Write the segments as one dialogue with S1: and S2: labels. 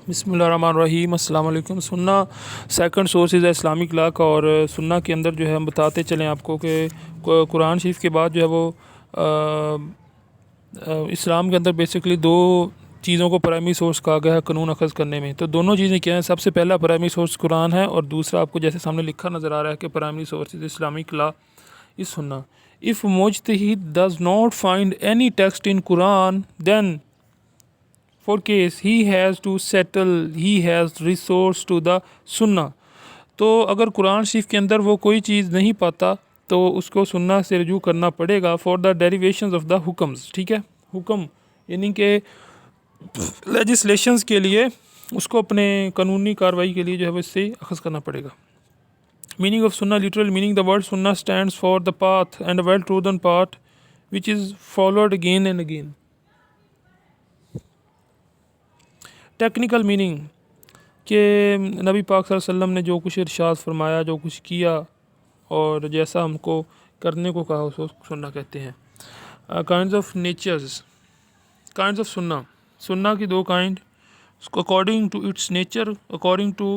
S1: بسم اللہ الرحمن الرحیم۔ السلام علیکم۔ سننا سیکنڈ سورس ہے اسلامک لا کا، اور سننا کے اندر جو ہے ہم بتاتے چلیں آپ کو کہ قرآن شریف کے بعد جو ہے وہ اسلام کے اندر بیسکلی دو چیزوں کو پرائمری سورس کہا گیا ہے قانون اخذ کرنے میں۔ تو دونوں چیزیں کیا ہیں؟ سب سے پہلا پرائمری سورس قرآن ہے، اور دوسرا آپ کو جیسے سامنے لکھا نظر آ رہا ہے کہ primary source is Islamic law is سننا۔ If مجتہد does not find any text in Quran, then for case he has to settle, he has resource to the sunnah۔ تو اگر قرآن شریف کے اندر وہ کوئی چیز نہیں پاتا تو اس کو سننا سے رجوع کرنا پڑے گا فار دا ڈیریویشنز آف دا حکمز، ٹھیک ہے، حکم یعنی کہ لیجسلیشنز کے لیے اس کو اپنے قانونی کارروائی کے لیے جو ہے وہ اس سے اخذ کرنا پڑے گا۔ Meaning of sunnah, literal meaning, the word sunnah stands for the path and a well-trodden path which is followed again and again. Technical meaning کہ نبی پاک صلی اللہ علیہ وسلم نے جو کچھ ارشاد فرمایا، جو کچھ کیا اور جیسا ہم کو کرنے کو کہا اس کو سننا کہتے ہیں۔ Kinds of natures, kinds of sunnah، سننا کی دو kind, according to its nature, according to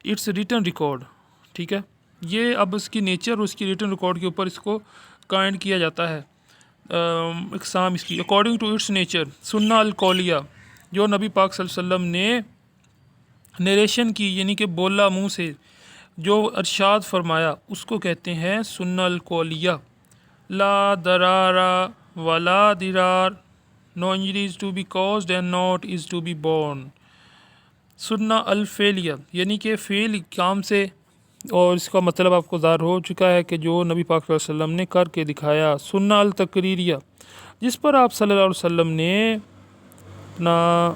S1: its written record، ٹھیک ہے، یہ اب اس کی نیچر اور اس کی ریٹن ریکارڈ کے اوپر اس کو کائنڈ کیا جاتا ہے اقسام اس کی۔ اکارڈنگ ٹو اٹس نیچر، سنہ القولیہ، جو نبی پاک صلی اللہ علیہ وسلم نے نیریشن کی یعنی کہ بولا منہ سے جو ارشاد فرمایا اس کو کہتے ہیں سنہ القولیہ۔ لا درارا ولا درار، no injury is to be caused and not is to be borne. سنہ الفعلیہ یعنی کہ فعل کام سے، اور اس کا مطلب آپ کو ظاہر ہو چکا ہے کہ جو نبی پاک صلی اللہ علیہ وسلم نے کر کے دکھایا۔ سنہ التقریریہ، جس پر آپ صلی اللہ علیہ وسلم نے اپنا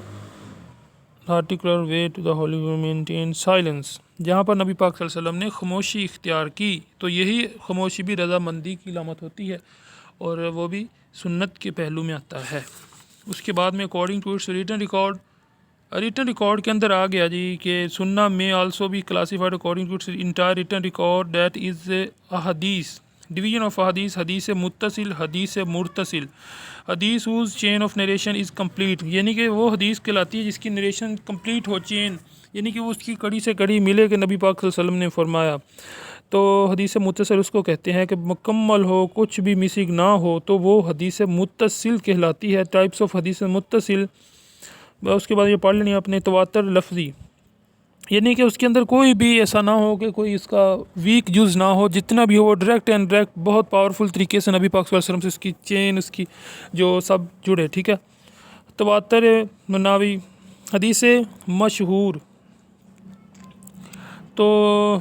S1: particular way to the holy maintain silence, جہاں پر نبی پاک صلی اللہ علیہ وسلم نے خاموشی اختیار کی، تو یہی خاموشی بھی رضامندی کی علامت ہوتی ہے، اور وہ بھی سنت کے پہلو میں آتا ہے۔ اس کے بعد میں according to its written record, written record کے اندر آ گیا جی کہ سننا میں آلسو بھی classified according to its entire written record that is احادیث، ڈویژن آف احادیث، حدیث متصل، حدیث مرتسل، حدیث whose chain of narration is complete, یعنی کہ وہ حدیث کہلاتی ہے جس کی نریشن کمپلیٹ ہو، چین یعنی کہ وہ اس کی کڑی سے کڑی ملے کہ نبی پاک صلی اللہ علیہ وسلم نے فرمایا۔ تو حدیث متصل اس کو کہتے ہیں کہ مکمل ہو، کچھ بھی مسنگ نہ ہو، تو وہ حدیث متصل کہلاتی ہے۔ ٹائپس آف حدیث متصل، اس کے بعد یہ پڑھ لینی اپنے تواتر لفظی، یعنی کہ اس کے اندر کوئی بھی ایسا نہ ہو کہ کوئی اس کا ویک جز نہ ہو، جتنا بھی ہو وہ ڈائریکٹ اینڈ ڈائریکٹ بہت پاورفل طریقے سے نبی پاک صلی اللہ علیہ وسلم سے اس کی چین، اس کی جو سب جڑے، ٹھیک ہے۔ تواتر مناوی، حدیث مشہور، تو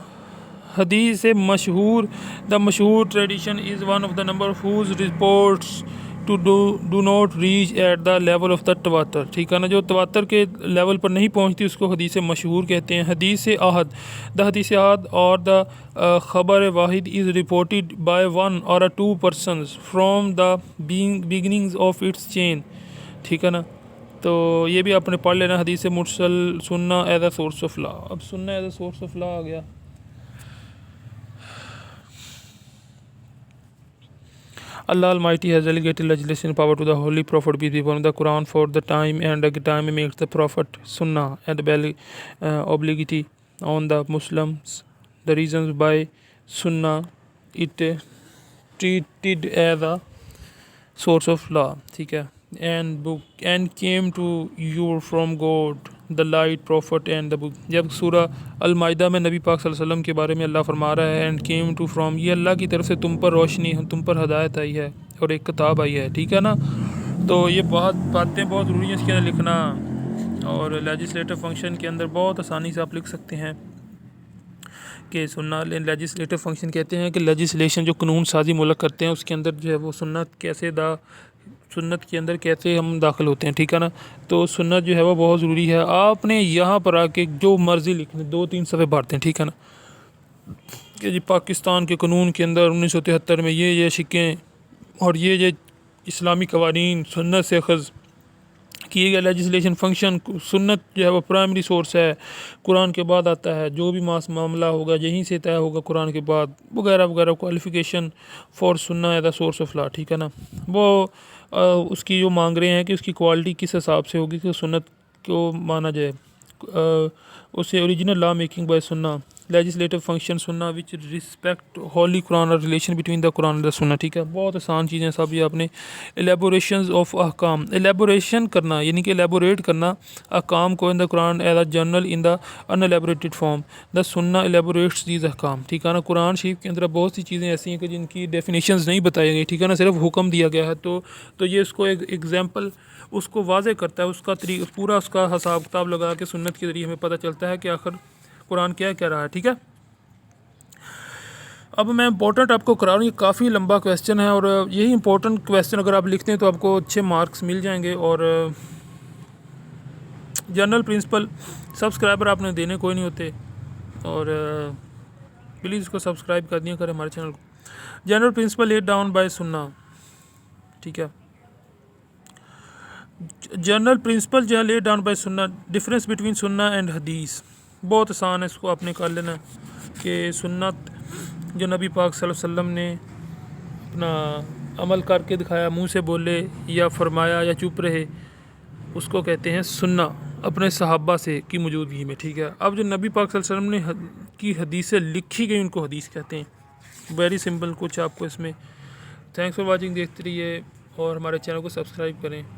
S1: حدیث مشہور، دا مشہور tradition is one of the number of whose reports to do not reach at the level of the تواتر، ٹھیک ہے نا، جو تواتر کے لیول پر نہیں پہنچتی اس کو حدیث مشہور کہتے ہیں۔ حدیث احد، دا حدیث احد اور دا خبر واحد is reported by one or two persons from the beginnings of its chain, ٹھیک ہے نا۔ تو یہ بھی آپ نے پڑھ لینا، حدیث مرسل سننا as a source of law. اب سننا as a source of law آ گیا۔ Allah Almighty has delegated legislation power to the Holy Prophet be upon the Quran for the time, and the time makes the Prophet Sunnah and obligatory on the Muslims. The reasons by Sunnah it treated as a source of law, ٹھیک ہے، and book and came to you from God the light prophet and the book۔ جب سورہ المائدہ میں نبی پاک صلی اللہ علیہ وسلم کے بارے میں اللہ فرما رہا ہے اینڈ کیم ٹو فرام، یہ اللہ کی طرف سے تم پر روشنی، تم پر ہدایت آئی ہے اور ایک کتاب آئی ہے، ٹھیک ہے نا۔ تو یہ باتیں بہت ضروری ہیں اس کے اندر لکھنا، اور لیجسلیٹو فنکشن کے اندر بہت آسانی سے آپ لکھ سکتے ہیں کہ سننا لیجسلیٹو فنکشن کہتے ہیں کہ لیجسلیشن جو قانون سازی ملک کرتے ہیں اس کے اندر جو ہے وہ سنت کے اندر کیسے ہم داخل ہوتے ہیں، ٹھیک ہے نا۔ تو سنت جو ہے وہ بہت ضروری ہے۔ آپ نے یہاں پر آ کے جو مرضی لکھنے، 2-3 صفحے بھرتے ہیں، ٹھیک ہے نا، کہ جی پاکستان کے قانون کے اندر 1973 میں یہ شکیں اور یہ اسلامی قوانین سنت سے اخذ کیے گئے لیجسلیشن فنکشن، سنت جو ہے وہ پرائمری سورس ہے، قرآن کے بعد آتا ہے، جو بھی معاملہ ہوگا یہیں سے طے ہوگا قرآن کے بعد، وغیرہ وغیرہ۔ کوالیفیکیشن فار سننا ایز اے سورس آف لا، ٹھیک ہے نا۔ وہ اس کی جو مانگ رہے ہیں کہ اس کی کوالٹی کس حساب سے ہوگی کہ سنت کو مانا جائے، اسے اوریجنل لا میکنگ بائی سننا، لیجسلیٹو فنکشن سننا وچ رسپیکٹ ہولی قرآن اور ریلیشن بٹوین دا قرآن دا سننا. ٹھیک ہے، بہت آسان چیزیں سب یہ آپ نے. ایلیبوریشنز آف احکام، ایلیبوریشن کرنا یعنی کہ ایلیبوریٹ کرنا احکام کو ان دا قرآن as a general in the unelaborated form. The سننا ایلیبوریٹس دیز احکام. ٹھیک ہے نا، قرآن شریف کے اندر بہت سی چیزیں ایسی ہیں کہ جن کی ڈیفینیشنز نہیں بتائی گئی. ٹھیک ہے نا، صرف حکم دیا گیا ہے. تو یہ اس کو ایک ایگزامپل اس کو واضح کرتا ہے، اس کا پورا اس کا حساب کتاب لگا کے سنت کے ذریعے ہمیں پتہ چلتا ہے کہ آخر قرآن کیا کہہ رہا ہے. ٹھیک ہے، اب میں امپورٹنٹ آپ کو کرا رہا ہوں. یہ کافی لمبا کویسچن ہے اور یہی امپورٹنٹ کویسچن اگر آپ لکھتے ہیں تو آپ کو اچھے مارکس مل جائیں گے. اور جنرل پرنسپل سبسکرائبر آپ نے دینے کوئی نہیں ہوتے، اور پلیز اس کو سبسکرائب کر دیا کریں ہمارے چینل کو. General principle laid down by سننا. ٹھیک ہے، جنرل پرنسپل جو ہے لیڈ ڈاؤن بائی سننا. ڈفرینس بٹوین سننا اینڈ حدیث بہت آسان ہے، اس کو آپ نے کر لینا کہ سنت جو نبی پاک صلی اللہ علیہ وسلم نے اپنا عمل کر کے دکھایا، منہ سے بولے یا فرمایا یا چپ رہے، اس کو کہتے ہیں سننا اپنے صحابہ سے کی موجودگی میں. ٹھیک ہے، اب جو نبی پاک صلی اللہ علیہ وسلم نے کی حدیثیں لکھی گئی ان کو حدیث کہتے ہیں. ویری سمپل کچھ آپ کو اس میں. تھینکس فار واچنگ، دیکھتے رہیے اور ہمارے چینل کو سبسکرائب کریں.